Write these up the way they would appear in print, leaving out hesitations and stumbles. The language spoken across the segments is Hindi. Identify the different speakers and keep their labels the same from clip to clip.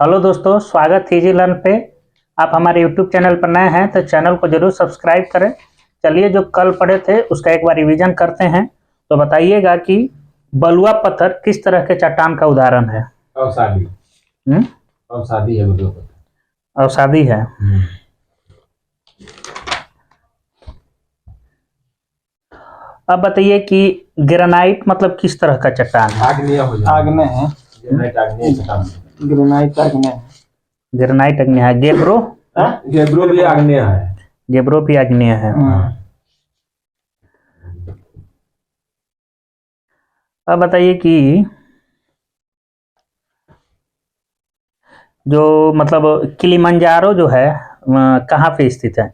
Speaker 1: हेलो दोस्तों, स्वागत है इजी लर्न पे। आप हमारे यूट्यूब चैनल पर नए हैं तो चैनल को जरूर सब्सक्राइब करें। चलिए, जो कल पढ़े थे उसका एक बार रिवीजन करते हैं। तो बताइएगा कि बलुआ पत्थर किस तरह के चट्टान का उदाहरण है?
Speaker 2: अवसादी। अवसादी है बलुआ पत्थर।
Speaker 1: अवसादी है। अब बताइए कि ग्रेनाइट मतलब किस तरह का चट्टान है?
Speaker 2: आग्नेय हो जाए।
Speaker 3: आग्नेय है।
Speaker 2: ग्रेनाइट आग्नेय चट्टान।
Speaker 3: ग्रेनाइट आग्नेय है।
Speaker 1: ग्रेनाइट आग्नेय है। गेब्रो
Speaker 2: गेब्रो भी आग्नेय है।
Speaker 1: गेब्रो भी आग्नेय है। अब बताइए कि जो मतलब किलिमंजारो जो है कहाँ पे स्थित है?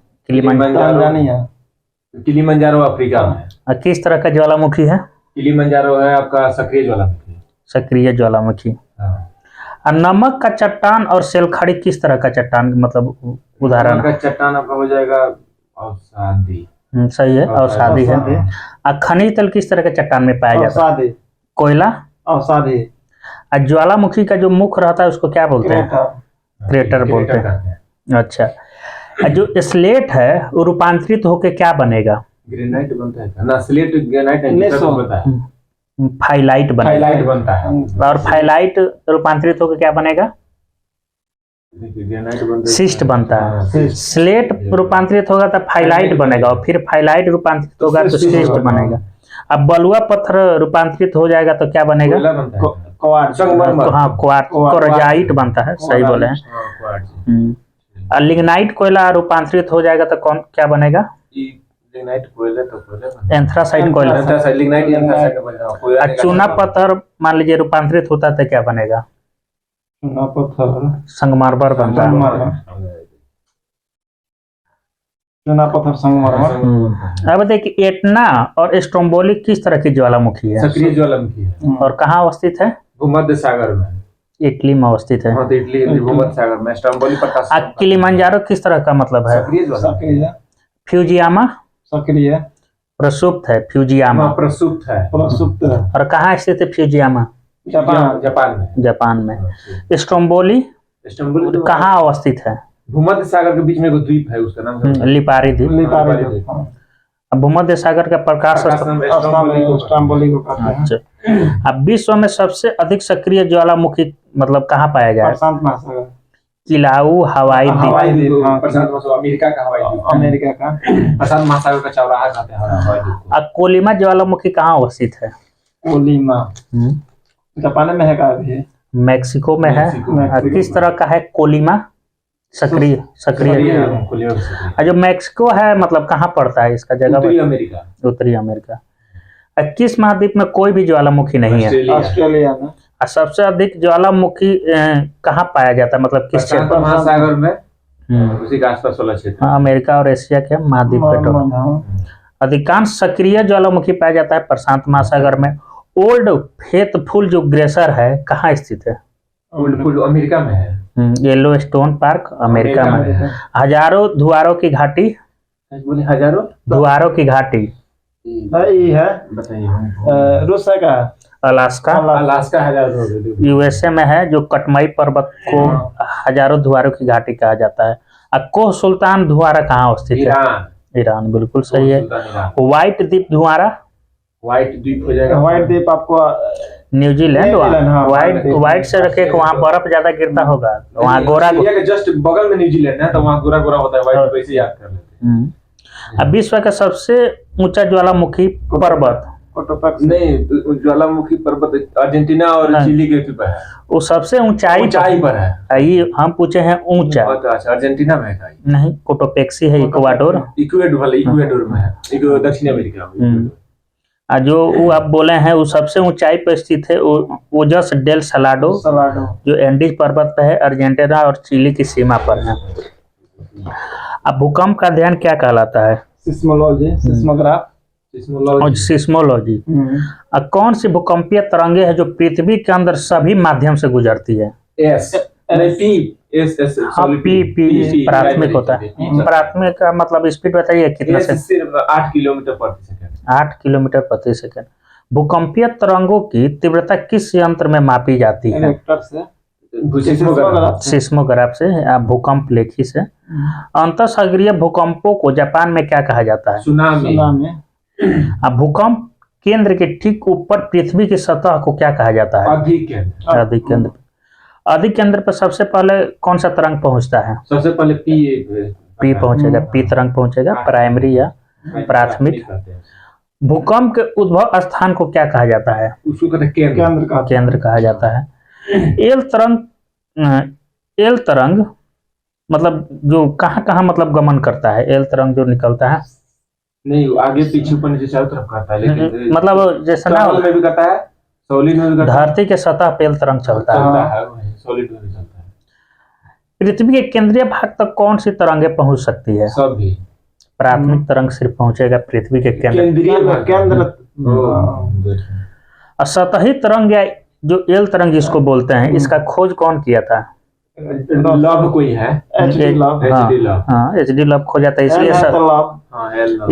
Speaker 2: किलिमंजारो अफ्रीका में है।
Speaker 1: किस तरह का ज्वालामुखी है?
Speaker 2: किलिमंजारो है आपका सक्रिय ज्वालामुखी।
Speaker 1: सक्रिय ज्वालामुखी। और नमक का चट्टान और सेलखड़ी किस तरह का चट्टान मतलब उदाहरण?
Speaker 2: नमक का चट्टान आपका हो जाएगा अवसादी।
Speaker 1: सही है, अवसादी है। और खनिज तेल किस तरह के चट्टान में पाया जाता है? कोयला।
Speaker 3: अवसादी।
Speaker 1: और ज्वालामुखी का जो मुख रहता है उसको क्या बोलते हैं? क्रेटर बोलते हैं। अच्छा, जो स्लेट है वो रूपांतरित होके क्या बनेगा?
Speaker 2: ग्रेनाइट बनता है ना। स्लेट ग्रेनाइट बनता है।
Speaker 1: फाइलाइट
Speaker 2: बनता है।
Speaker 1: और फाइलाइट रूपांतरित होकर क्या बनेगा? शिस्ट बनता है। स्लेट रूपांतरित होगा तो फाइलाइट बनेगा, और फिर फाइलाइट रूपांतरित होगा तो शिस्ट बनेगा। अब बलुआ पत्थर रूपांतरित हो जाएगा तो क्या बनेगा? क्वार्ट्जाइट बनता है। सही बोले हैं। और लिग्नाइट कोयला रूपांतरित हो जाएगा तो कौन क्या बनेगा? एंथ्रासाइट कोयला। चूना पत्थर मान लीजिए रूपांतरित होता है तो क्या बनेगा? संगमरमर बनता है।
Speaker 3: चूना पत्थर संगमरमर।
Speaker 1: अब देखिए, एटना और स्ट्रोम्बोली किस तरह की ज्वालामुखी है?
Speaker 2: सक्रिय ज्वालामुखी है।
Speaker 1: और कहाँ अवस्थित है?
Speaker 2: भूमध्य सागर में।
Speaker 1: इटली में अवस्थित है।
Speaker 2: इटली भूमध्य सागर में। स्ट्रोम्बोली प्रकाश।
Speaker 1: किलिमंजारो किस तरह का मतलब है?
Speaker 3: सक्रिय।
Speaker 1: फ्यूजियामा
Speaker 3: सक्रिय।
Speaker 1: प्रसुप्त है। फ्यूजियामा
Speaker 2: प्रसुप्त है।
Speaker 1: और कहाँ स्थित है फ्यूजियामा? जापान में। स्ट्रोम्बोली कहाँ अवस्थित है?
Speaker 2: भूमध्य सागर के बीच में एक द्वीप है, उसका नाम
Speaker 1: लिपारी द्वीप। भूमध्य सागर का प्रकाश
Speaker 3: स्ट्रोम्बोली को कहते हैं।
Speaker 1: अच्छा, अब विश्व में सबसे अधिक सक्रिय ज्वालामुखी मतलब कहाँ पाया जाए?
Speaker 3: प्रशांत महासागर।
Speaker 1: किलाऊ हवाई द्वीप।
Speaker 2: अमेरिका का हवाई द्वीप।
Speaker 3: अमेरिका का
Speaker 2: प्रशांत महासागर का चौराहा कहते हैं हवाई द्वीप।
Speaker 1: अब कोलिमा ज्वालामुखी कहाँ अवस्थित है?
Speaker 3: कोलिमा जापान में है का? अभी
Speaker 1: मैक्सिको में है। किस तरह का है कोलिमा? सक्रिय। जो मैक्सिको है मतलब कहाँ पड़ता है इसका जगह? उत्तरी अमेरिका। किस महाद्वीप में कोई भी ज्वालामुखी नहीं है?
Speaker 3: ऑस्ट्रेलिया में।
Speaker 1: सबसे अधिक ज्वालामुखी कहाँ पाया जाता है मतलब किस क्षेत्र?
Speaker 2: महासागर में, उसी के आसपास वाला क्षेत्र।
Speaker 1: अमेरिका और एशिया के महाद्वीप पे अधिकांश सक्रिय ज्वालामुखी पाया जाता है प्रशांत महासागर में। ओल्ड फेथफुल जो ग्लेशियर है कहाँ स्थित है?
Speaker 2: अमेरिका में है।
Speaker 1: येलो स्टोन पार्क अमेरिका में। हजारों धुआरों की घाटी।
Speaker 2: हजारों
Speaker 1: धुआरों की घाटी
Speaker 3: सही है। बताइए। रूस का
Speaker 1: अलास्का यूएसए में है। जो कटमई पर्वत को हजारों धुआरों की घाटी कहा जाता है। कोह सुल्तान धुआरा कहाँ अवस्थित है? ईरान। बिल्कुल सही है। व्हाइट द्वीप धुआरा।
Speaker 2: व्हाइट द्वीप हो जाएगा।
Speaker 3: व्हाइट द्वीप आपको
Speaker 1: न्यूजीलैंड। व्हाइट से रखे वहाँ बर्फ ज्यादा गिरता होगा, वहाँ गोरा
Speaker 2: जस्ट बगल में न्यूजीलैंड है तो वहाँ गोरा गोरा होता है। व्हाइट वैसे याद कर लेते हैं।
Speaker 1: अब विश्व का सबसे ऊंचा ज्वालामुखी पर्वत
Speaker 2: नहीं, ज्वालामुखी पर्वत अर्जेंटीना और चिली के ऊपर है।
Speaker 1: वो सबसे ऊंचाई पर है। ये हम पूछे हैं ऊंचा।
Speaker 2: अच्छा, अर्जेंटीना में है
Speaker 1: नहीं, कोटोपेक्सी है इक्वाडोर
Speaker 2: में है। दक्षिण अमेरिका।
Speaker 1: जो वो आप बोले हैं वो सबसे ऊंचाई पर स्थित है ओजस डेल सलाडो, जो एंडीज पर्वत पे है, अर्जेंटीना और चिली की सीमा पर है। अब भूकंप का अध्ययन क्या कहलाता है? सिस्मोलॉजी। कौन सी भूकंपीय तरंगे है जो पृथ्वी के अंदर सभी माध्यम से गुजरती है? प्राथमिक होता है। प्राथमिक का मतलब स्पीड बताइए कितना से?
Speaker 2: 8 किलोमीटर प्रति सेकंड।
Speaker 1: 8 किलोमीटर प्रति सेकंड। भूकंपीय तरंगों की तीव्रता किस यंत्र में मापी जाती है? सिस्मोग्राफ से या भूकंप लेखी से। अंतःसागरीय भूकंपों को जापान में क्या कहा जाता है?
Speaker 2: सुनामी।
Speaker 1: भूकंप केंद्र के ठीक ऊपर पृथ्वी की सतह को क्या कहा जाता है? अधिकेंद्र। अधिकेंद्र पर सबसे पहले कौन सा तरंग पहुंचता है?
Speaker 2: सबसे पहले पी
Speaker 1: पहुंचेगा, पी तरंग पहुंचेगा, प्राइमरी या प्राथमिक। भूकंप के उद्भव स्थान को क्या कहा जाता है?
Speaker 2: उसको कहते हैं
Speaker 1: केंद्र कहा जाता है। एल तरंग मतलब जो कहाँ मतलब गमन करता है? एल तरंग जो निकलता है
Speaker 2: नहीं, आगे पीछे ऊपर नीचे चारों तरफ करता है, लेकिन
Speaker 1: मतलब जैसे ना
Speaker 2: में भी करता है, सॉलिड में भी करता है,
Speaker 1: धरती के सतह पे एल तरंग चलता है,
Speaker 2: सॉलिड में भी चलता है।
Speaker 1: पृथ्वी के केंद्रीय भाग तक कौन सी तरंगे पहुंच सकती है?
Speaker 2: सभी।
Speaker 1: प्राथमिक तरंग सिर्फ पहुंचेगा पृथ्वी के केंद्र। सतही तरंग या जो एल तरंग जिसको बोलते हैं, इसका खोज कौन किया था?
Speaker 2: लव कोई है,
Speaker 1: HD लव खोजा था,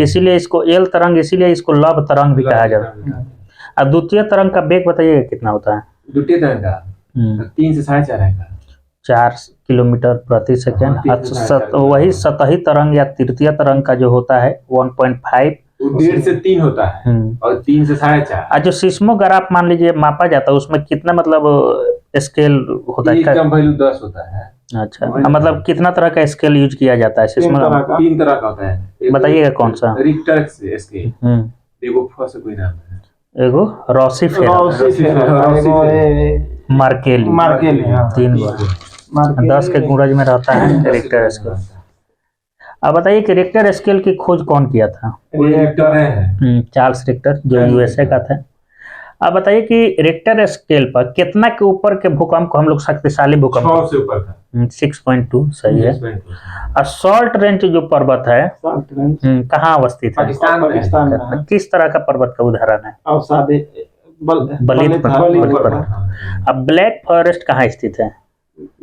Speaker 1: इसीलिए इसको एल तरंग, इसीलिए इसको लव तरंग भी कहा जाता है। और द्वितीय तरंग का वेग बताइएगा कितना होता है?
Speaker 2: द्वितीय तरंग का 3 से 4.5 है,
Speaker 1: 4 किलोमीटर प्रति सेकेंड। वही सतही तरंग या तृतीय तरंग का जो होता है 1.5
Speaker 2: 1.5 से 3 होता है, और 3 से 4.5।
Speaker 1: जो सिस्मोग्राफ मान लीजिए मापा जाता है, उसमें कितना मतलब स्केल होता है?
Speaker 2: एकदम वैल्यू 10 होता है।
Speaker 1: अच्छा, मतलब कितना तरह का स्केल यूज किया जाता है सिस्मोग्राफ?
Speaker 2: 3 तरह का होता है।
Speaker 1: बताइएगा कौन सा?
Speaker 2: रिक्टर स्केल, एगो फर्स्ट कोई नाम है,
Speaker 1: एगो रोसीफेर, मार्केली, 3 बार 10 के गुणज में रहता है रिक्टर स्केल। अब बताइए कि रिक्टर स्केल की खोज कौन किया था? चार्ल्स रिक्टर, जो USA का था। अब बताइए कि रिक्टर स्केल पर कितना के ऊपर के भूकंप को हम लोग शक्तिशाली भूकंप?
Speaker 2: 6 से ऊपर था।
Speaker 1: 6.2 सही है। और सॉल्ट रेंज जो पर्वत है कहाँ अवस्थित है?
Speaker 3: पाकिस्तान में।
Speaker 1: किस तरह का पर्वत का उदाहरण है? बलित पर्वत। अब ब्लैक फॉरेस्ट कहाँ स्थित है?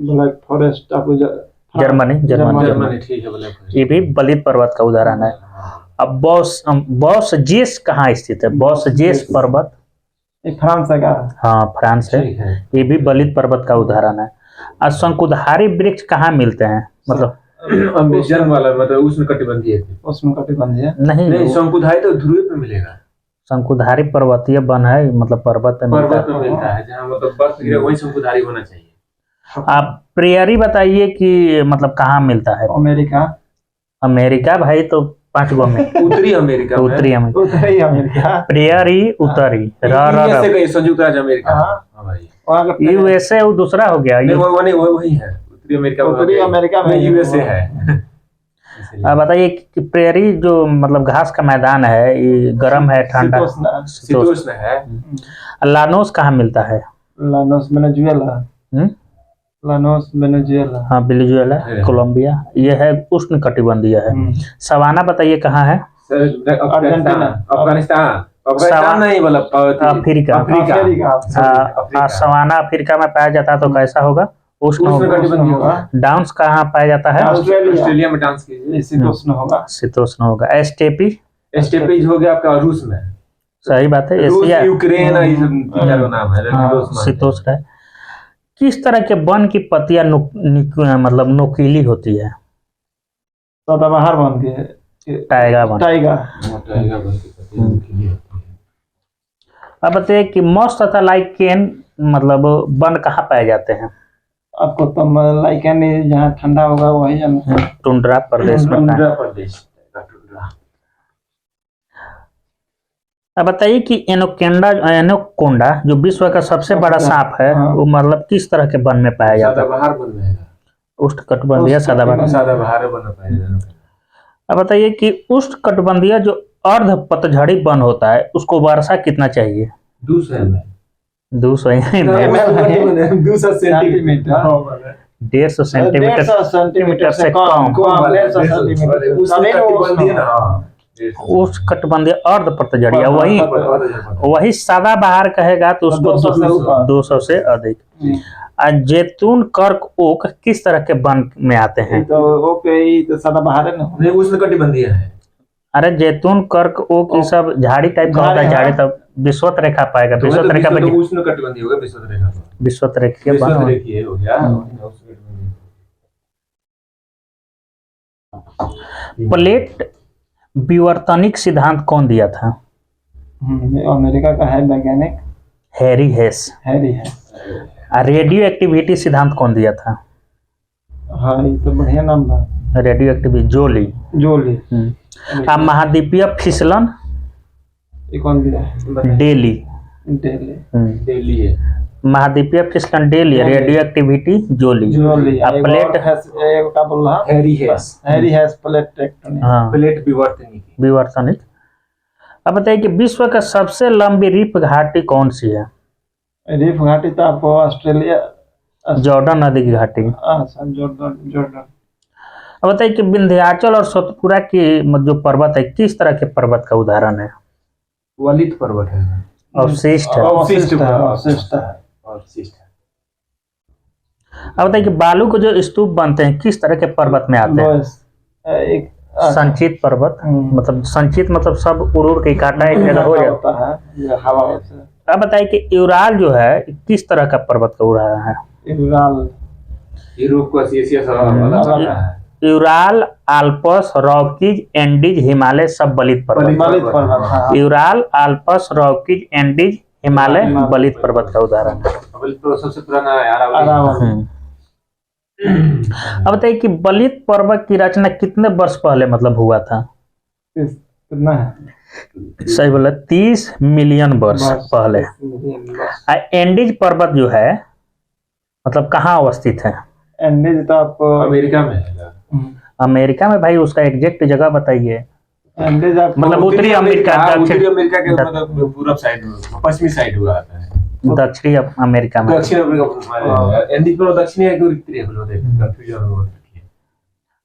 Speaker 3: Black forest
Speaker 1: Germany.
Speaker 2: ठीक है,
Speaker 1: ये भी बलित पर्वत का उदाहरण है। अब बॉस जेस कहाँ स्थित है? बॉस जेस पर्वत
Speaker 3: फ्रांस का।
Speaker 1: हाँ, फ्रांस है। ये भी बलित पर्वत का उदाहरण है। और शंकुधारी वृक्ष कहाँ मिलते हैं? मतलब
Speaker 2: अम्बिशन वाला, मतलब उष्णकटिबंधीय
Speaker 1: नहीं,
Speaker 2: शंकुधारी तो ध्रुव पे मिलेगा।
Speaker 1: शंकुधारी पर्वतीय वन है, मतलब पर्वत में
Speaker 2: मिलता है, जहाँ मतलब बर्फ गिरे वही शंकुधारी होना चाहिए।
Speaker 1: आप प्रेयरी बताइए कि मतलब कहाँ मिलता है? अमेरिका भाई, तो 5 गो में
Speaker 2: उत्तरी अमेरिका
Speaker 1: प्रेयरी उत्तरी
Speaker 2: संयुक्त राज्य अमेरिका।
Speaker 1: USA वो दूसरा हो गया,
Speaker 2: वही है उत्तरी अमेरिका में USA है।
Speaker 1: अब बताइए कि प्रेयरी जो मतलब घास का मैदान है, ये गर्म है, ठंडा,
Speaker 2: शीतोष्ण है।
Speaker 1: लानोस कहाँ मिलता है?
Speaker 3: Llanos Venezuela.
Speaker 1: हाँ, वेनेजुएला, कोलंबिया। ये है उष्ण कटिबंधीय है। सवाना बताइए कहाँ है?
Speaker 2: अफगानिस्तान नहीं, मतलब
Speaker 1: अफ्रीका। सवाना अफ्रीका में पाया जाता है, तो कैसा होगा? उष्ण होगा। डांस कहाँ पाया जाता है?
Speaker 2: ऑस्ट्रेलिया में डांस कीजिए,
Speaker 1: शीतोष्ण होगा। स्टेपी
Speaker 2: हो गया आपका रूस में।
Speaker 1: सही बात है।
Speaker 2: एशिया, यूक्रेन, ये सब नाम है,
Speaker 1: शीतोष्ण है। किस तरह के वन की पत्तियां मतलब नोकीली होती है?
Speaker 3: सदाबहार वन के,
Speaker 1: टाइगा वन। अब बताइए कि मॉस तथा लाइकेन मतलब वन कहाँ पाए जाते हैं?
Speaker 3: आपको तो लाइकेन जहाँ ठंडा होगा वही
Speaker 1: टुंड्रा प्रदेश में। अब बताइए कि एनोकोंडा जो विश्व का सबसे बड़ा सांप है, वो मतलब किस तरह के वन में पाया जाता है? उष्णकटिबंधीय सदाबहार वन में पाया जाता है। अब बताइए कि उष्णकटिबंधीय जो अर्ध पतझड़ी वन होता है, उसको वर्षा कितना चाहिए? 200 सेंटीमीटर से कम। उष्णकटिबंधीय अर्ध पतझड़ी, वही सदाबहार कहेगा तो उसको 200 से अधिक। जैतून, कर्क, ओक किस तरह के वन में आते हैं?
Speaker 3: तो सदाबहार है ना,
Speaker 2: उष्णकटिबंधीय है।
Speaker 1: अरे जैतून, कर्क, ओक ये सब झाड़ी टाइप का होता है, झाड़ी तब विषुवत रेखा पाएगा। विषुवत रेखा
Speaker 2: तो उष्ण कटिबंधीय होगा विषुवत रेखा पर।
Speaker 1: विषुवत रेखा
Speaker 2: विषुवत रेखीय हो गया।
Speaker 1: प्लेट विवर्तनिक सिद्धांत कौन दिया था?
Speaker 3: अमेरिका का है वैज्ञानिक
Speaker 1: हैरी हेस।
Speaker 3: हैरी है।
Speaker 1: रेडियो एक्टिविटी सिद्धांत कौन दिया था?
Speaker 3: हाँ ये तो बढ़िया नाम था।
Speaker 1: रेडियो एक्टिविटी जोली।
Speaker 3: जोली।
Speaker 1: महाद्वीपीय फिसलन
Speaker 3: ये कौन दिया है?
Speaker 1: डेली।
Speaker 3: दिल्ली।
Speaker 2: दिल्ली है।
Speaker 1: महाद्वीपीय फिसलन डेली, रेडियो एक्टिविटी जोली।
Speaker 3: जोली।
Speaker 1: प्लेट
Speaker 3: क्या बोल रहा?
Speaker 2: हैरी हेस।
Speaker 3: Harry हेस plate tectonic.
Speaker 1: हाँ
Speaker 2: प्लेट विवर्तनिक।
Speaker 1: विवर्तनिक। अब बताइए कि विश्व का सबसे लंबी रीफ घाटी कौन सी है?
Speaker 3: रीफ घाटी तो आपको ऑस्ट्रेलिया
Speaker 1: जॉर्डन नदी की घाटी।
Speaker 3: जॉर्डन।
Speaker 1: अब बताइए कि विंध्याचल और सतपुरा की जो पर्वत है किस तरह के पर्वत का उदाहरण है?
Speaker 2: वलित पर्वत है।
Speaker 1: अवशिष्ट है।
Speaker 3: अवशिष्ट है।
Speaker 1: अब बताइए कि बालू को जो स्तूप बनते हैं किस तरह के पर्वत में आते हैं?
Speaker 3: एक
Speaker 1: संचित पर्वत। मतलब संचित मतलब सब उड़ के इकट्ठा एक जगह हो जाता
Speaker 3: है हवा से।
Speaker 1: अब बताइए कि यूराल जो है किस तरह का पर्वत का उदाहरण है?
Speaker 2: यूरोप का एशिया सब अलग है।
Speaker 1: Ural, Alps, Rockies, Andes, Himalaya सब बलित पर्वत। Ural, Alps, Rockies, Andes, Himalaya बलित पर्वत का उदाहरण है।
Speaker 2: सबसे पुराना अरावली।
Speaker 1: अब बताइए कि बलित पर्वत की रचना कितने वर्ष पहले मतलब हुआ था?
Speaker 3: कितना है?
Speaker 1: सही बोला, 30 मिलियन वर्ष पहले। एंडीज पर्वत जो है मतलब कहाँ अवस्थित है?
Speaker 3: एंडीज तो आपको
Speaker 2: अमेरिका में है।
Speaker 1: अमेरिका में भाई उसका एग्जैक्ट जगह बताइए।
Speaker 3: एंडीज
Speaker 1: मतलब उत्तरी अमेरिका,
Speaker 2: उत्तरी अमेरिका के मतलब पूर्व साइड पश्चिमी साइड हुआ आता है।
Speaker 1: दक्षिणी अमेरिका में।
Speaker 2: दक्षिण अमेरिका एंडीज पर दक्षिणी है कि उत्तरी है कंफ्यूजन हो।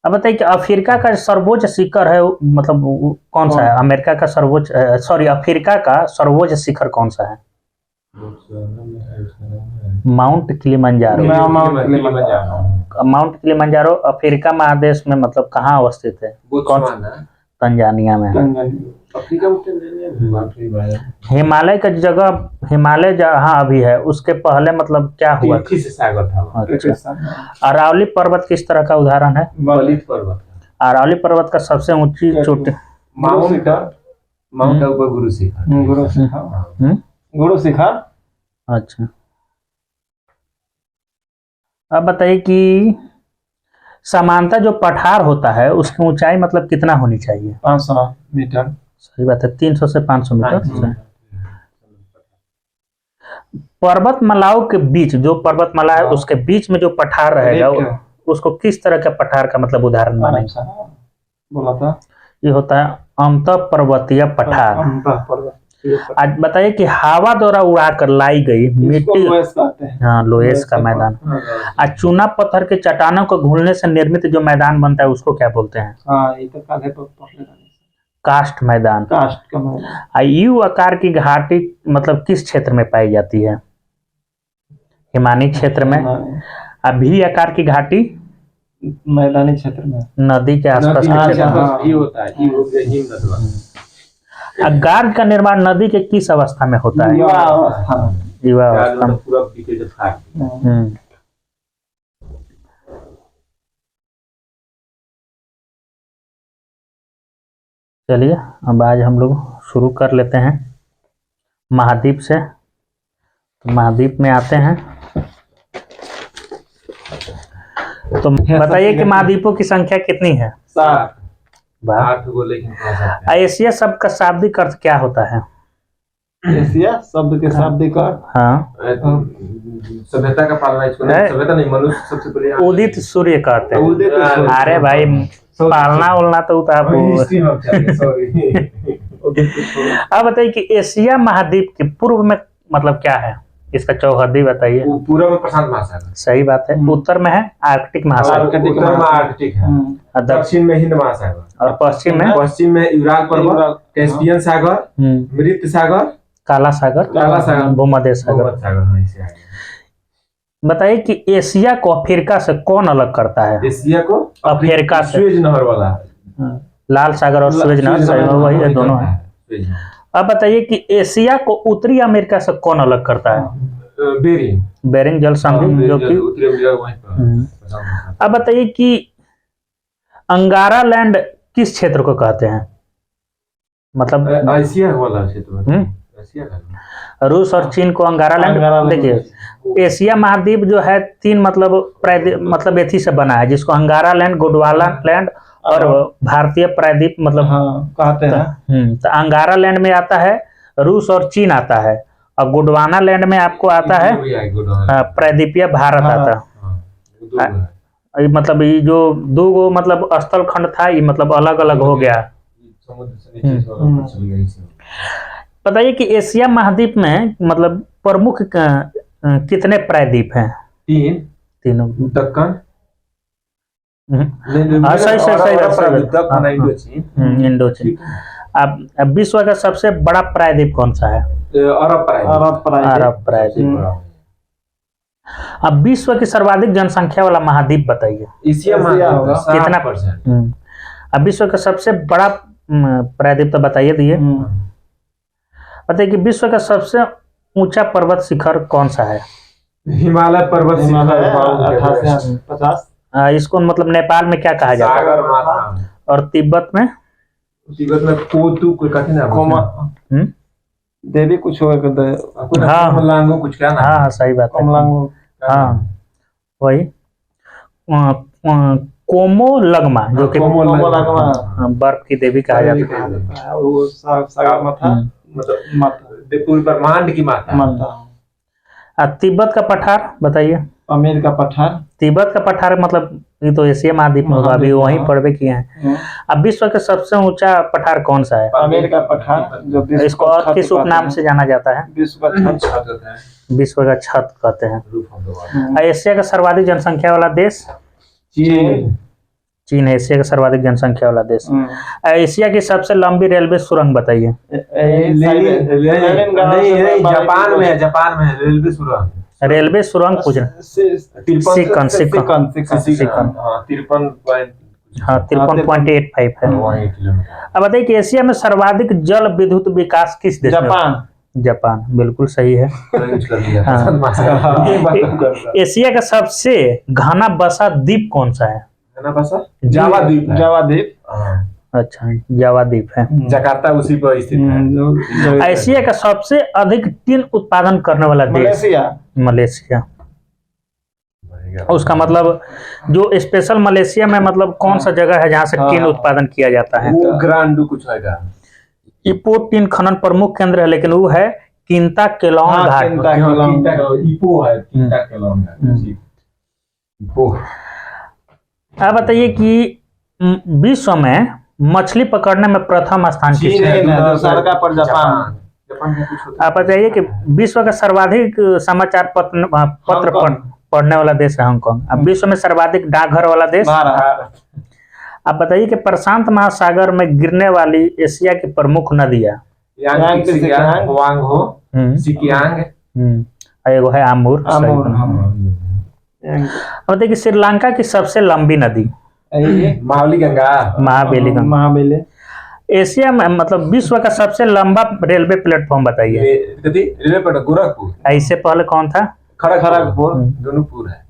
Speaker 1: अब बताइए कि अफ्रीका का सर्वोच्च शिखर है मतलब कौन सा है? अमेरिका का सर्वोच्च अफ्रीका का सर्वोच्च शिखर कौन सा है? Mount Kilimanjaro. Mount Kilimanjaro Africa महादेश में मतलब कहाँ अवस्थित है? तंजानिया में। हिमालय का जगह, हिमालय जहाँ अभी है उसके पहले मतलब क्या हुआ? अच्छा। अरावली पर्वत किस तरह का उदाहरण है?
Speaker 2: बलित पर्वत।
Speaker 1: अरावली पर्वत का सबसे ऊंची चोटी
Speaker 2: माउंट ऊपर
Speaker 3: गुरु शिखर।
Speaker 1: अच्छा। अब बताइए कि समानता जो पठार होता है उसकी ऊंचाई मतलब कितना होनी चाहिए?
Speaker 3: 500 मीटर।
Speaker 1: सही बात है, 300 से 500 मीटर। पर्वतमालाओं के बीच जो पर्वतमाला है उसके बीच में जो पठार रहेगा उसको किस तरह का पठार का मतलब उदाहरण मानेंगे?
Speaker 3: बोला था
Speaker 1: ये होता है अंतः पर्वतीय पठार। आज बताइए कि हवा द्वारा उड़ाकर लाई गई मिट्टी, हाँ लोहेस का मैदान। आज चूना पत्थर के चट्टानों को घुलने से निर्मित जो मैदान बनता है उसको क्या बोलते हैं? कास्ट मैदान।
Speaker 3: कास्ट का मैदान।
Speaker 1: यू आकार की घाटी मतलब किस क्षेत्र में पाई जाती है? हिमानी क्षेत्र में। भी आकार की घाटी
Speaker 3: मैदानी क्षेत्र में,
Speaker 1: नदी के आसपास
Speaker 2: होता है।
Speaker 1: गार्ड का निर्माण नदी के किस अवस्था में होता है? युवा अवस्था। चलिए अब आज हम लोग शुरू कर लेते हैं महाद्वीप से। तो महाद्वीप में आते हैं तो बताइए कि महाद्वीपों की संख्या कितनी है?
Speaker 3: 7।
Speaker 1: एशिया शब्द का शाब्दिक अर्थ क्या होता है?
Speaker 3: एशिया शब्द के शाब्दिक अर्थ,
Speaker 1: हाँ
Speaker 2: सभ्यता का पालना। सभ्यता नहीं, मनुष्य सबसे पहले
Speaker 1: उदित सूर्य कहते हैं। अरे भाई पालना उलना तो आप। अब बताइए कि एशिया महाद्वीप के पूर्व में मतलब क्या है? इसका चौहद्दी बताइए।
Speaker 2: पूर्व में प्रशांत महासागर।
Speaker 1: सही बात है। उत्तर में है आर्कटिक महासागर।
Speaker 2: उत्तर में आर्कटिक है। दक्षिण में हिंद महासागर।
Speaker 1: और पश्चिम में
Speaker 2: यूराल पर्वत, कैस्पियन सागर, मृत सागर,
Speaker 1: काला सागर, भूमध्य सागर। बताइए कि एशिया को अफ्रीका से कौन अलग करता है?
Speaker 2: एशिया को
Speaker 1: अफ्रीका से
Speaker 2: सुएज नहर वाला,
Speaker 1: लाल सागर और सुएज नहर वही है, दोनों है। अब बताइए कि एशिया को उत्तरी अमेरिका से कौन अलग करता है?
Speaker 2: बेरिंग।
Speaker 1: बेरिंग जल संधि, जो कि
Speaker 2: उत्तरी अमेरिका वहीं पर।
Speaker 1: अब बताइए कि अंगारा लैंड किस क्षेत्र को कहते हैं? मतलब
Speaker 2: एशिया वाला क्षेत्र। एशिया का
Speaker 1: रूस और चीन को अंगारा लैंड। देखिए एशिया महाद्वीप जो है 3 मतलब एथी से बना है, जिसको अंगारा लैंड, गोंडवाना लैंड और भारतीय प्रायद्वीप मतलब
Speaker 3: कहते हैं।
Speaker 1: तो अंगारा लैंड में आता है रूस और चीन आता है, और गोंडवाना लैंड में आपको आता है प्रायद्वीपीय भारत आता है। मतलब ये जो 2 गो मतलब स्थल खंड था, ये मतलब अलग अलग हो गया। बताइए कि एशिया महाद्वीप में मतलब प्रमुख कितने प्रायद्वीप हैं?
Speaker 2: 3 दक्कन।
Speaker 1: सही इंडो चीन। अब विश्व का सबसे बड़ा प्रायद्वीप कौन सा है? अरब प्रायद्वीप। अब विश्व की सर्वाधिक जनसंख्या वाला महाद्वीप बताइए।
Speaker 2: एशिया महाद्वीप
Speaker 1: कितना %? अब विश्व का सबसे बड़ा प्रायद्वीप तो बताइए दिए। बताइए कि विश्व का सबसे ऊंचा पर्वत शिखर कौन सा है?
Speaker 2: हिमालय पर्वत शिखर
Speaker 3: 50।
Speaker 1: इसको मतलब नेपाल में क्या कहा जाता है? और तिब्बत में?
Speaker 2: कोतु कोई कठिन है।
Speaker 3: देवी कुछ होगा।
Speaker 2: हाँ कुछ क्या ना।
Speaker 1: हाँ सही बात है। हाँ वही कोमोलगमा, जो कि बर्फ की देवी कहा जाता है।
Speaker 3: वो सागरमाथा
Speaker 2: मतलब ब्रह्मांड की माता।
Speaker 1: तिब्बत का पठार बताइए।
Speaker 3: अमेर का पठार।
Speaker 1: तिब्बत का पठार मतलब ये तो एशिया महाद्वीप में होगा, अभी वहीं पढ़वे किए हैं। अब विश्व का सबसे ऊंचा पठार कौन सा है?
Speaker 3: अमेर का पठार, जो
Speaker 1: इसको और किस उपनाम से जाना जाता है?
Speaker 3: विश्व का छत।
Speaker 1: विश्व का छत कहते हैं। एशिया का सर्वाधिक जनसंख्या वाला देश? चीन है एशिया का सर्वाधिक जनसंख्या वाला देश। एशिया की सबसे लंबी रेलवे सुरंग बताइए।
Speaker 2: जापान में है रेलवे सुरंग।
Speaker 1: रेलवे सुरंग पूछ रहे? 53.85 है। अब बताइए कि एशिया में सर्वाधिक जल विद्युत विकास किस देश में? जापान बिल्कुल सही है। एशिया का सबसे घना बसा द्वीप कौन सा है?
Speaker 2: जावा द्वीप।
Speaker 1: अच्छा जावा द्वीप है।
Speaker 2: जकार्ता उसी पर स्थित है।
Speaker 1: एशिया का सबसे अधिक टीन उत्पादन करने वाला देश? मलेशिया। उसका मतलब जो स्पेशल मलेशिया में मतलब कौन सा जगह है जहाँ से टीन उत्पादन किया जाता है?
Speaker 2: वो ग्रांडू कुछ होगा।
Speaker 1: इपो टीन खनन प्रमुख केंद्र है, लेकिन वो है किंता केलोंग घाट। अब बताइए कि विश्व में मछली पकड़ने में प्रथम स्थान किसका है? आप बताइए कि विश्व का सर्वाधिक समाचार पत्र पढ़ने वाला देश है हांगकांग। अब विश्व में सर्वाधिक डाकघर वाला देश? आप बताइए कि प्रशांत महासागर में गिरने वाली एशिया की प्रमुख नदियां? एगो है आमूर। बताइए कि श्रीलंका की सबसे लंबी नदी?
Speaker 2: महाबली।
Speaker 1: एशिया में मतलब विश्व का सबसे लंबा रेलवे प्लेटफॉर्म बताइए।
Speaker 2: गोरखपुर।
Speaker 1: इससे पहले कौन था?
Speaker 2: खड़गपुर। दोनों है।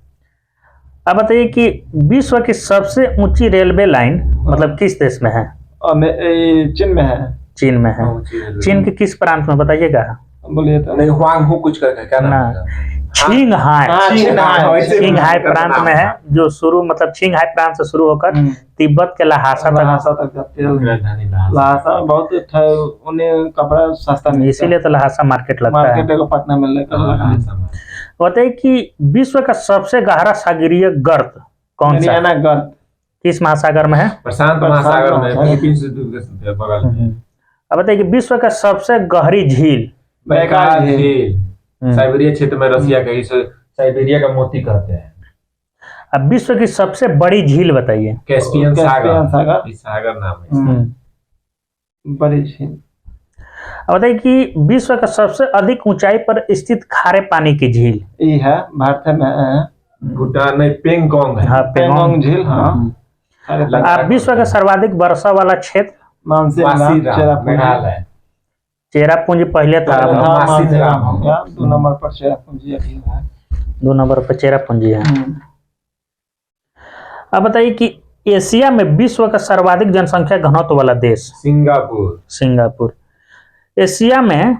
Speaker 1: अब बताइए कि विश्व की सबसे ऊंची रेलवे लाइन मतलब किस देश में है?
Speaker 3: चीन में है।
Speaker 1: चीन में है। चीन के किस प्रांत में बताइएगा?
Speaker 2: बोलिए तो। नहीं हुआंगहू कुछ करके क्या नाम है?
Speaker 1: छिंगहाई प्रांत में है, जो शुरू मतलब छिंगहाई प्रांत से शुरू होकर तिब्बत के लहासा तक
Speaker 3: जाती है। लहासा बहुत उन्हें कपड़ा सस्ता मिलता है,
Speaker 1: इसीलिए तो लहासा मार्केट लगता है।
Speaker 3: पटना में
Speaker 1: बताइए कि विश्व का सबसे गहरा सागरीय गर्त कौन सा है? किस महासागर में है?
Speaker 2: प्रशांत महासागर में।
Speaker 1: अब बताइए कि विश्व का सबसे गहरी झील?
Speaker 2: साइबेरिया क्षेत्र में रसिया का साइबेरिया का मोती कहते हैं।
Speaker 1: अब विश्व की सबसे बड़ी झील बताइए।
Speaker 2: कैस्पियन सागर। सागर नाम है।
Speaker 3: बड़ी झील।
Speaker 1: अब बताइए कि विश्व का सबसे अधिक ऊंचाई पर स्थित खारे पानी की झील?
Speaker 3: ये है भारत में
Speaker 2: भूटान में पेंगोंग है।
Speaker 1: हाँ
Speaker 3: पेंगोंग झील। हाँ।
Speaker 1: विश्व का सर्वाधिक वर्षा वाला क्षेत्र?
Speaker 2: मेघालय।
Speaker 1: चेरापूंजी पहले था, अब
Speaker 3: माथेरान हो गया, 2 नंबर पर चेरापूंजी अभी है।
Speaker 1: 2 नंबर पर चेरापूंजी है। अब बताइए कि एशिया में विश्व का सर्वाधिक जनसंख्या घनत्व वाला देश। सिंगापुर। एशिया में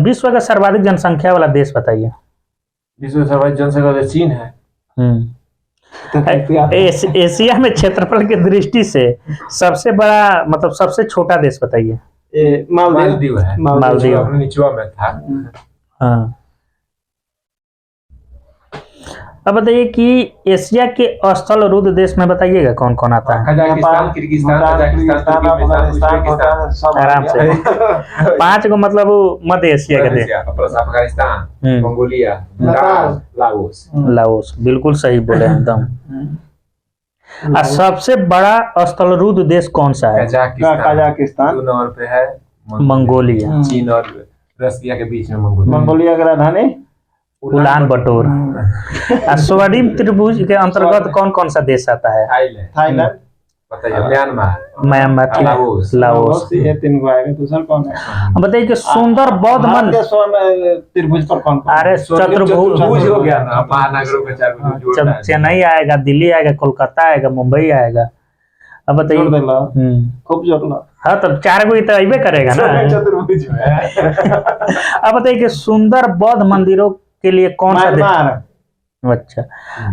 Speaker 1: विश्व का सर्वाधिक जनसंख्या वाला देश बताइए।
Speaker 2: विश्व में सर्वाधिक जनसंख्या वाला चीन है।
Speaker 1: एशिया में क्षेत्रफल की दृष्टि से सबसे बड़ा मतलब सबसे छोटा देश बताइए।
Speaker 2: मालदीव है।
Speaker 1: मालदीव
Speaker 2: निचवा में था।
Speaker 1: हाँ। अब बताइए कि एशिया के स्थल रुद्ध देश में बताइएगा कौन कौन आता है।
Speaker 2: कजाकिस्तान, किर्गिस्तान,
Speaker 1: आराम से 5 को मतलब मध्य एशिया का देश।
Speaker 2: Afghanistan, Mongolia,
Speaker 1: Laos. बिल्कुल सही बोले एकदम। सबसे बड़ा स्थल रुद्ध देश कौन सा है?
Speaker 3: कजाकिस्तान।
Speaker 2: 2 नंबर पे है
Speaker 1: मंगोलिया।
Speaker 2: चीन और रसिया के बीच में
Speaker 3: मंगोलिया की राजधानी
Speaker 1: उलान बटोर। स्वर्णिम त्रिभुज के अंतर्गत कौन कौन सा देश आता है?
Speaker 3: Thailand,
Speaker 1: Myanmar, Laos.
Speaker 3: ये 3 को आएगा। दूसरा कौन है?
Speaker 1: बताइए कि सुंदर बौद्ध मंदिर
Speaker 3: त्रिभुज पर कौन?
Speaker 1: अरे चतुर्भुज
Speaker 2: हो गया ना, महानगरों में 4 को जोड़ना है।
Speaker 1: चेन्नई आएगा, दिल्ली आएगा, कोलकाता आएगा, मुंबई आएगा। अब बताइए।
Speaker 3: खूब जोड़ना।
Speaker 1: हाँ, तब 4 को तो अइबे करेगा ना।
Speaker 2: चतुर्भुज में।
Speaker 1: अब बताइए कि सुंदर बौद्ध मंदिरों के लिए कौन सा देश? अच्छा,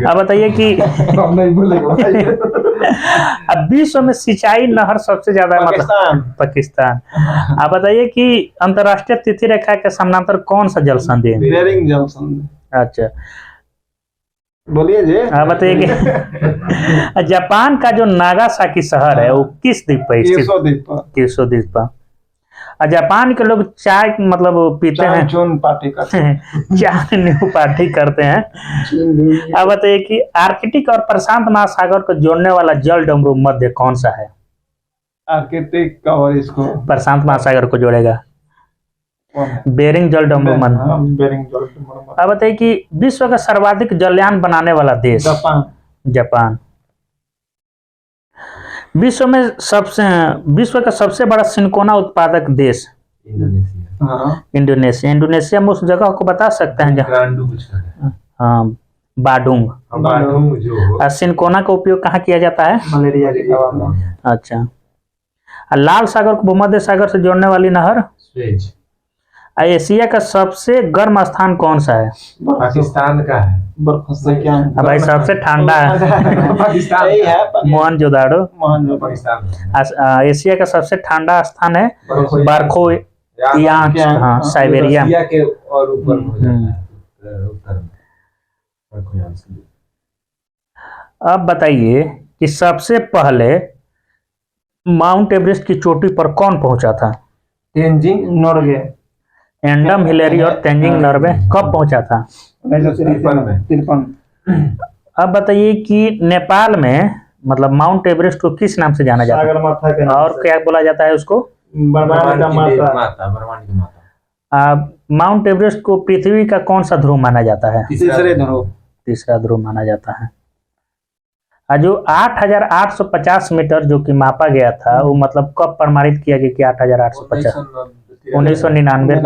Speaker 1: अब बताइए कि अब विश्व में सिंचाई नहर सबसे ज्यादा मतलब पाकिस्तान। आप बताइए कि अंतरराष्ट्रीय तिथि रेखा के समानांतर कौन सा जल संधि है?
Speaker 3: बेरिंग जल संधि।
Speaker 1: अच्छा,
Speaker 3: बोलिए जी।
Speaker 1: आप बताइए कि जापान का जो नागासाकी शहर है वो किस द्वीप पर स्थित? किसो द्वीप पर। जापान के लोग चाय मतलब पीते हैं,
Speaker 3: पार्टी करते हैं।
Speaker 1: चाय न्यू पार्टी करते हैं। अब बताइए कि आर्कटिक और प्रशांत महासागर को जोड़ने वाला जल डमरू मध्य कौन सा है?
Speaker 3: आर्कटिक का और इसको
Speaker 1: प्रशांत महासागर को जोड़ेगा बेरिंग जल डमरू मध्य। अब बताइए कि विश्व का सर्वाधिक जलयान बनाने वाला देश? जापान। विश्व का सबसे बड़ा सिनकोना उत्पादक देश? इंडोनेशिया। इंडोनेशिया में उस जगह को बता सकते हैं जहाँ? हाँ, बाडुंग। सिनकोना का उपयोग कहाँ किया जाता है?
Speaker 3: मलेरिया की दवा में।
Speaker 1: अच्छा, लाल सागर को भूमध्य सागर से जोड़ने वाली नहर?
Speaker 2: स्वेज।
Speaker 1: एशिया का सबसे गर्म स्थान कौन सा है?
Speaker 2: पाकिस्तान का है।
Speaker 1: भाई सबसे ठंडा है
Speaker 2: पाकिस्तान।
Speaker 1: मोहनजोदाड़ो। एशिया का सबसे ठंडा स्थान है बरखोयांग, हाँ, साइबेरिया
Speaker 2: के और ऊपर उत्तर में।
Speaker 1: अब बताइए कि सबसे पहले माउंट एवरेस्ट की चोटी पर कौन पहुंचा था?
Speaker 3: तेंजिंग नोर्गे।
Speaker 1: एंडम हिलेरी और तेंजिंग नॉर्वे कब पहुंचा था?
Speaker 3: 1953।
Speaker 1: अब बताइए कि नेपाल में मतलब माउंट एवरेस्ट को किस नाम से जाना जाता है? और क्या बोला जाता है उसको?
Speaker 3: ब्रह्मांड का माता।
Speaker 1: माउंट एवरेस्ट को पृथ्वी का कौन सा ध्रुव माना जाता है? तीसरा ध्रुव माना जाता है। जो 8,850 मीटर जो कि मापा गया था वो मतलब कब प्रमाणित किया गया कि 8,850? 1999 में।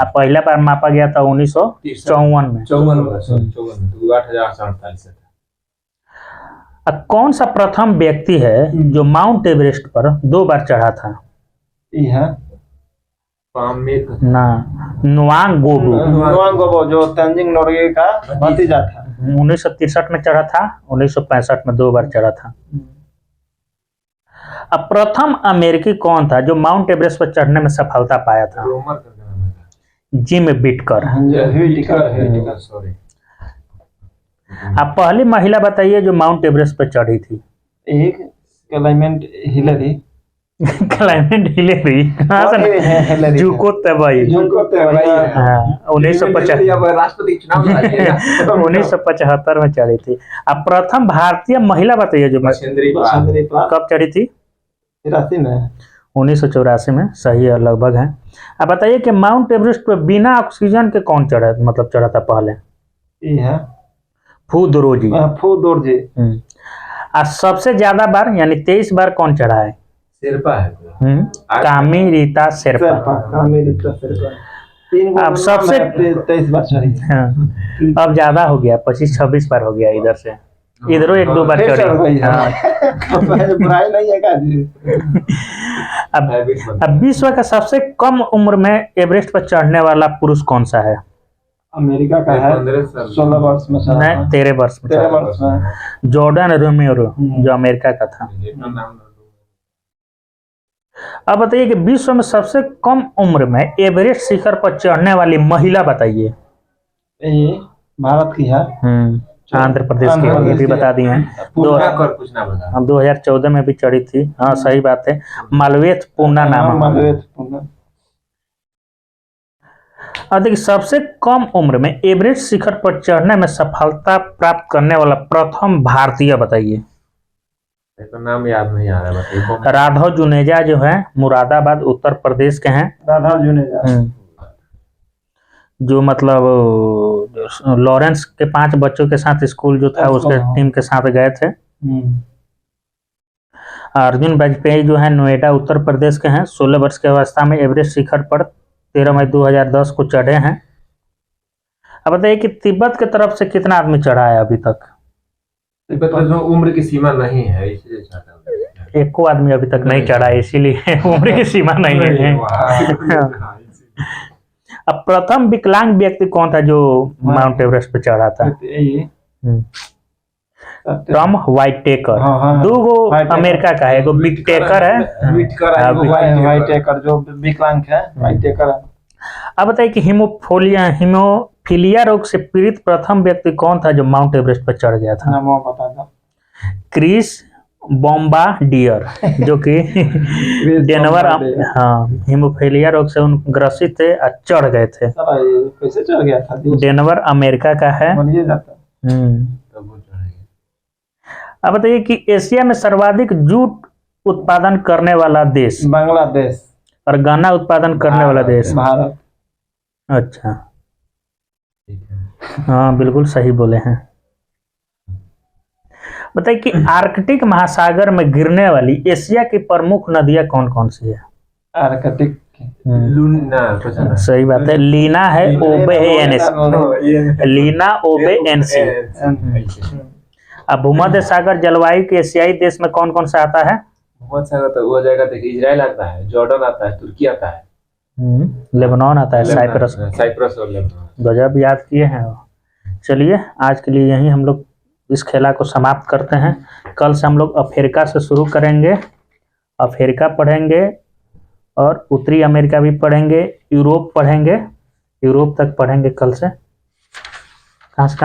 Speaker 1: पहला बार मापा गया था 1954 में।
Speaker 2: 8,848।
Speaker 1: कौन सा प्रथम व्यक्ति है जो माउंट एवरेस्ट पर 2 बार चढ़ा था? ना, नुआंग
Speaker 3: गोबो जो तेंजिंग नोर्गे का भतीजा था।
Speaker 1: 1963 में चढ़ा था, 1965 में 2 बार चढ़ा था। अब प्रथम अमेरिकी कौन था जो माउंट एवरेस्ट पर चढ़ने में सफलता पाया था? जिम बिटकर। अब पहली महिला बताइए जो माउंट एवरेस्ट पर चढ़ी थी?
Speaker 3: एक क्लाइमेट हिलरी।
Speaker 1: क्लाइमेट हिलरी कहाँ से? जुको तबाई। 1975 में चढ़ी थी। अब प्रथम भारतीय महिला बताइए जो कब चढ़ी थी? 1984 में। सही है, लगभग है। अब बताइए कि माउंट एवरेस्ट पर बिना ऑक्सीजन के कौन चढ़ा था पहले? फूदोरजी।
Speaker 3: फूदोरजी।
Speaker 1: सबसे ज्यादा बार यानी 23 बार कौन चढ़ा है?
Speaker 2: शेरपा है कोई।
Speaker 1: कामी रीता शेरपा।
Speaker 3: अमेरिका शेरपा 3
Speaker 1: अब सबसे
Speaker 3: 23 बार चढ़ी।
Speaker 1: हाँ, अब ज्यादा हो गया, 25-26 बार हो गया इधर से, इधरों 1-2 बार
Speaker 3: फिर चढ़
Speaker 1: चढ़ी।
Speaker 3: गई है।
Speaker 1: हाँ।
Speaker 3: बुराई नहीं है का जी।
Speaker 1: अब विश्व का सबसे कम उम्र में एवरेस्ट पर चढ़ने वाला पुरुष कौन सा है?
Speaker 3: अमेरिका का है 16 वर्ष में चढ़ा
Speaker 1: नहीं,
Speaker 3: था।
Speaker 1: 13 वर्ष में
Speaker 3: 13
Speaker 1: चढ़ा।
Speaker 3: वर्ष में।
Speaker 1: जॉर्डन रोमेरो जो अमेरिका का था। अब बताइए कि विश्व में सबसे कम उम्र में एवरेस्ट शिखर पर चढ़ने वाली महिला बताइए।
Speaker 3: ये भारत की है।
Speaker 1: आंध्र प्रदेश की है, ये भी बता दिए हैं।
Speaker 2: कुछ ना बता।
Speaker 1: हम 2014 में भी चढ़ी थी। हाँ सही बात है, मालवेथ पूर्णा नाम है।
Speaker 3: मालवेथ पूर्णा।
Speaker 1: अब देखिए सबसे कम उम्र में एवरेस्ट शिखर पर चढ़ने में सफलता प्राप्त करने वाला प्रथम भारतीय बताइए।
Speaker 2: तो नाम याद नहीं आ रहा, बताइए।
Speaker 1: राघव जुनेजा जो है, मुरादाबाद उत्तर प्रदेश के हैं।
Speaker 3: राघव जुनेजा
Speaker 1: जो मतलब लॉरेंस के 5 बच्चों के साथ स्कूल जो था उसके टीम के साथ गए थे। अर्जुन वाजपेयी जो है नोएडा उत्तर प्रदेश के हैं। 16 वर्ष की अवस्था में एवरेस्ट शिखर पर 13 मई 2010 को चढ़े हैं। अब बताइए कि तिब्बत की तरफ से कितना आदमी चढ़ा है अभी तक?
Speaker 2: तिब्बत में उम्र की सीमा नहीं है, इसलिए चाहता हूं।
Speaker 1: एको आदमी अभी तक नहीं चढ़ा है, इसीलिए उम्र की सीमा नहीं है। अब प्रथम विकलांग व्यक्ति कौन था जो माउंट एवरेस्ट पे चढ़ा था? टॉम व्हाइटेकर। दो अमेरिका का है, एगो विटेकर है।
Speaker 3: व्हाइटेकर जो विकलांग है, व्हाइटेकर।
Speaker 1: अब बताइए कि हीमोफीलिया रोग से पीड़ित प्रथम व्यक्ति कौन था जो माउंट एवरेस्ट पर चढ़ गया था?
Speaker 3: नाम बता दो।
Speaker 1: क्रिस बॉम्बार्डियर, जो कि डेनवर, हाँ, हीमोफीलिया रोग से उन ग्रसित थे और चढ़ गए थे।
Speaker 3: कैसे चढ़ गया था?
Speaker 1: डेनवर अमेरिका का है। अब बताइए कि एशिया में सर्वाधिक जूट उत्पादन करने वाला देश?
Speaker 3: बांग्लादेश।
Speaker 1: और गन्ना उत्पादन करने वाला देश?
Speaker 3: भारत।
Speaker 1: अच्छा, हाँ बिल्कुल सही बोले हैं। बताइए कि आर्कटिक महासागर में गिरने वाली एशिया की प्रमुख नदियां कौन कौन सी है?
Speaker 3: आर्कटिक
Speaker 1: सही बात है, लीना है, ओबे है, एनसी। लीना, ओबे, एनसी। अब भूमध्य सागर जलवायु के एशियाई देश में कौन कौन सा आता है?
Speaker 2: भूमध्य सागर तो वो जगह देखिए, इजराइल आता है, जॉर्डन आता है, तुर्की आता है,
Speaker 1: लेबनान आता है, साइप्रस
Speaker 2: और लेबनान।
Speaker 1: गजब याद किए हैं। चलिए आज के लिए यहीं हम लोग इस खेला को समाप्त करते हैं। कल से हम लोग अफ्रीका से शुरू करेंगे। अफ्रीका पढ़ेंगे और उत्तरी अमेरिका भी पढ़ेंगे, यूरोप पढ़ेंगे, यूरोप तक पढ़ेंगे कल से। कहाँ से